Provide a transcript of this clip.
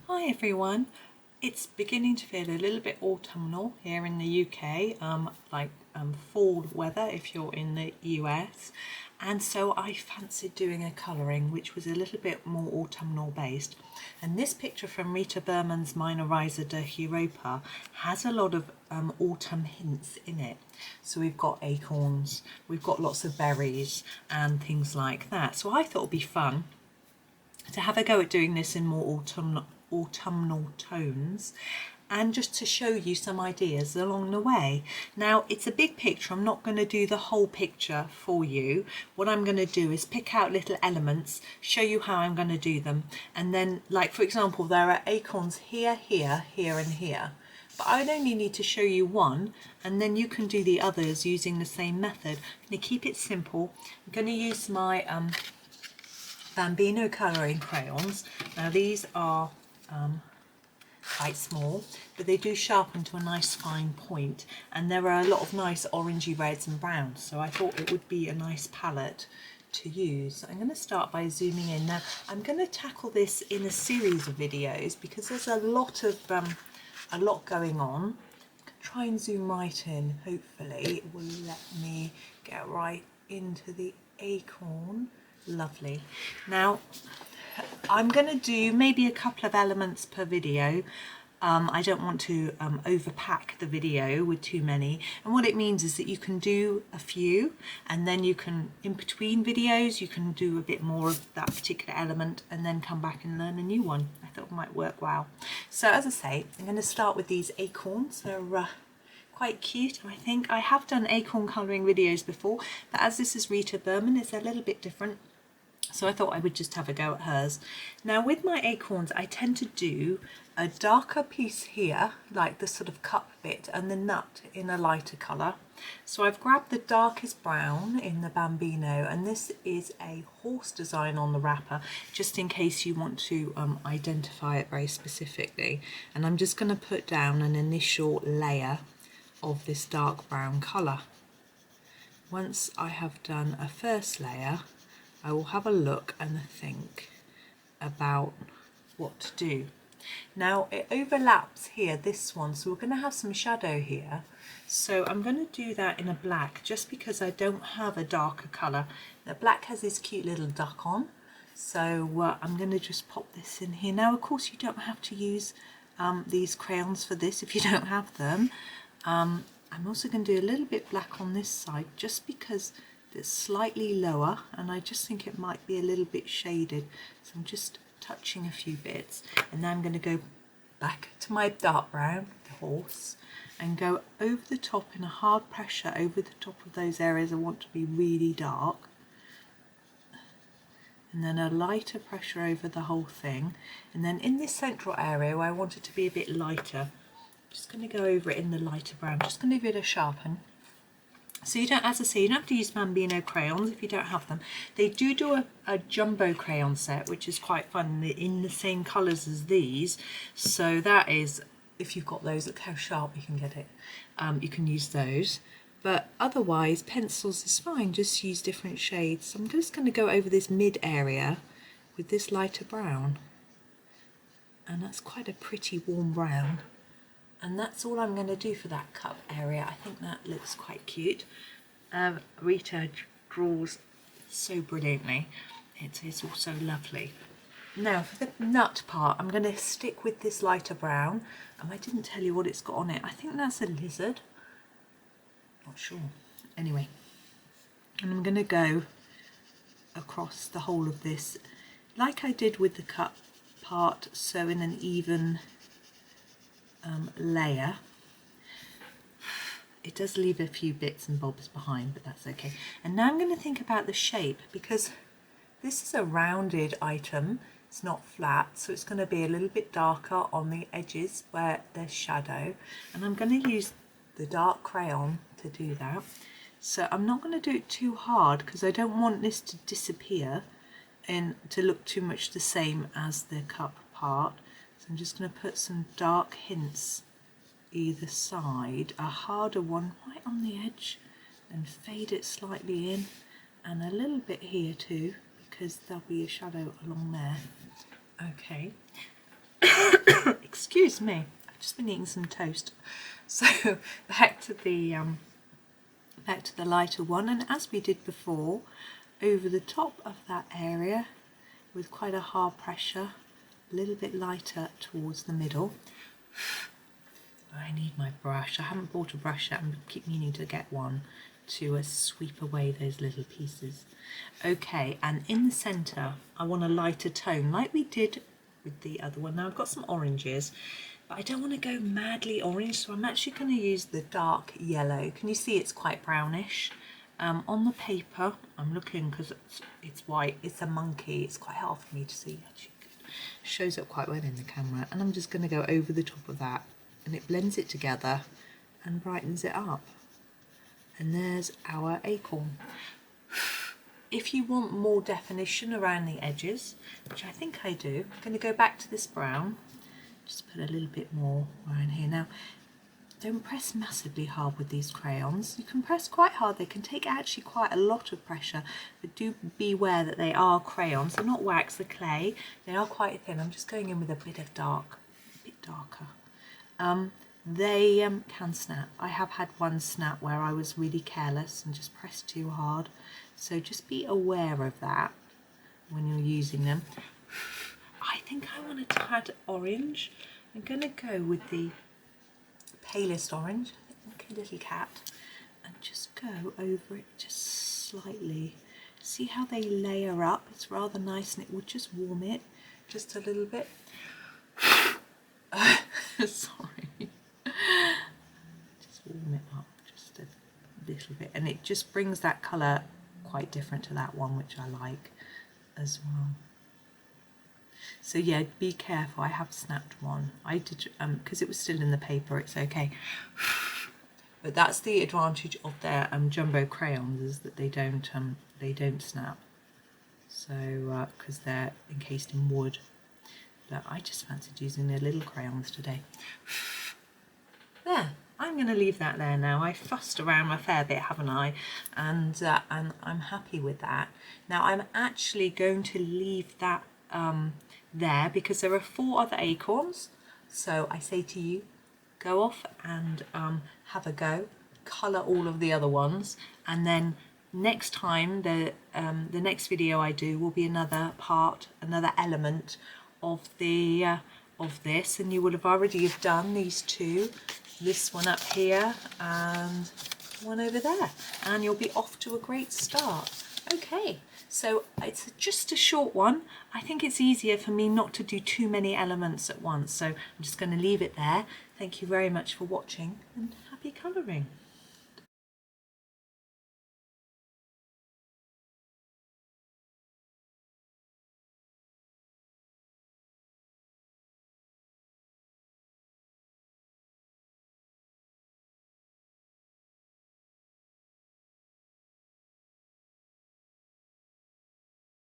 Hi everyone, it's beginning to feel a little bit autumnal here in the UK, fall weather if you're in the US, and so I fancied doing a colouring which was a little bit more autumnal based. And this picture from Rita Berman's Meine Reise Durch Europa has a lot of autumn hints in it. So we've got acorns, we've got lots of berries and things like that. So I thought it'd be fun to have a go at doing this in more autumnal tones and just to show you some ideas along the way. Now it's a big picture, I'm not going to do the whole picture for you. What I'm going to do is pick out little elements, show you how I'm going to do them, and then, like for example, there are acorns here, here, here and here, but I would only need to show you one and then you can do the others using the same method. I'm going to keep it simple. I'm going to use my Bambino colouring crayons. Now these are quite small, but they do sharpen to a nice fine point, and there are a lot of nice orangey reds and browns, so I thought it would be a nice palette to use. I'm going to start by zooming in. Now I'm going to tackle this in a series of videos because there's a lot going on. I can try and zoom right in, hopefully it will let me get right into the acorn. Lovely. Now I'm going to do maybe a couple of elements per video. I don't want to overpack the video with too many, and what it means is that you can do a few and then you can, in between videos, you can do a bit more of that particular element and then come back and learn a new one. I thought it might work well. So as I say, I'm going to start with these acorns. They're quite cute. I think I have done acorn colouring videos before, but as this is Rita Berman, it's a little bit different. So I thought I would just have a go at hers. Now with my acorns, I tend to do a darker piece here, like the sort of cup bit, and the nut in a lighter colour. So I've grabbed the darkest brown in the Bambino, and this is a horse design on the wrapper, just in case you want to identify it very specifically. And I'm just going to put down an initial layer of this dark brown colour. Once I have done a first layer, I will have a look and think about what to do. Now it overlaps here, this one, so we're going to have some shadow here. So I'm going to do that in a black just because I don't have a darker colour. The black has this cute little duck on, so I'm going to just pop this in here. Now of course you don't have to use these crayons for this if you don't have them. I'm also going to do a little bit black on this side just because it's slightly lower and I just think it might be a little bit shaded, so I'm just touching a few bits, and now I'm going to go back to my dark brown, the horse, and go over the top in a hard pressure over the top of those areas I want to be really dark, and then a lighter pressure over the whole thing, and then in this central area where I want it to be a bit lighter, I'm just going to go over it in the lighter brown. Just going to give it a sharpen. So you don't, as I say, you don't have to use Bambino crayons if you don't have them. They do a jumbo crayon set, which is quite fun, in the same colours as these. So that is, if you've got those, look how sharp you can get it. You can use those. But otherwise, pencils is fine, just use different shades. So I'm just going to go over this mid area with this lighter brown. And that's quite a pretty warm brown. And that's all I'm going to do for that cup area. I think that looks quite cute. Rita draws so brilliantly. It is also lovely. Now for the nut part, I'm going to stick with this lighter brown. I didn't tell you what it's got on it. I think that's a lizard. Not sure. Anyway, and I'm going to go across the whole of this like I did with the cup part, so in an even layer. It does leave a few bits and bobs behind, but that's okay. And now I'm going to think about the shape, because this is a rounded item, it's not flat, so it's going to be a little bit darker on the edges where there's shadow, and I'm going to use the dark crayon to do that. So I'm not going to do it too hard because I don't want this to disappear and to look too much the same as the cup part. So I'm just going to put some dark hints either side, a harder one right on the edge, and fade it slightly in, and a little bit here too, because there'll be a shadow along there. Okay, Excuse me, I've just been eating some toast. So back to the lighter one, and as we did before, over the top of that area with quite a hard pressure, a little bit lighter towards the middle. I need my brush. I haven't bought a brush yet. I keep meaning to get one to sweep away those little pieces. Okay, and in the centre I want a lighter tone like we did with the other one. Now I've got some oranges, but I don't want to go madly orange, so I'm actually going to use the dark yellow. Can you see it's quite brownish? On the paper, I'm looking because it's white, it's a monkey, it's quite hard for me to see. Actually, it shows up quite well in the camera, and I'm just going to go over the top of that, and it blends it together and brightens it up. And there's our acorn. If you want more definition around the edges, which I think I do, I'm going to go back to this brown, just put a little bit more around here. Now, don't press massively hard with these crayons. You can press quite hard. They can take actually quite a lot of pressure, but do beware that they are crayons. They're not wax, they're clay. They are quite thin. I'm just going in with a bit of dark, a bit darker. They can snap. I have had one snap where I was really careless and just pressed too hard. So just be aware of that when you're using them. I think I want a tad orange. I'm going to go with the palest orange, like a little cat, and just go over it just slightly. See how they layer up? It's rather nice, and it would just warm it just a little bit. Sorry. Just warm it up just a little bit, and it just brings that colour quite different to that one, which I like as well. So yeah, be careful. I have snapped one. I did because it was still in the paper. It's okay. But that's the advantage of their jumbo crayons, is that they don't snap. So because they're encased in wood. But I just fancied using their little crayons today. There. I'm going to leave that there now. I fussed around a fair bit, haven't I? And I'm happy with that. Now I'm actually going to leave that there because there are 4 other acorns. So I say to you, go off and have a go, colour all of the other ones, and then next time the next video I do will be another part, another element of the of this, and you will have already have done these 2, this one up here and one over there, and you'll be off to a great start. Okay, so it's just a short one. I think it's easier for me not to do too many elements at once, so I'm just going to leave it there. Thank you very much for watching, and happy colouring.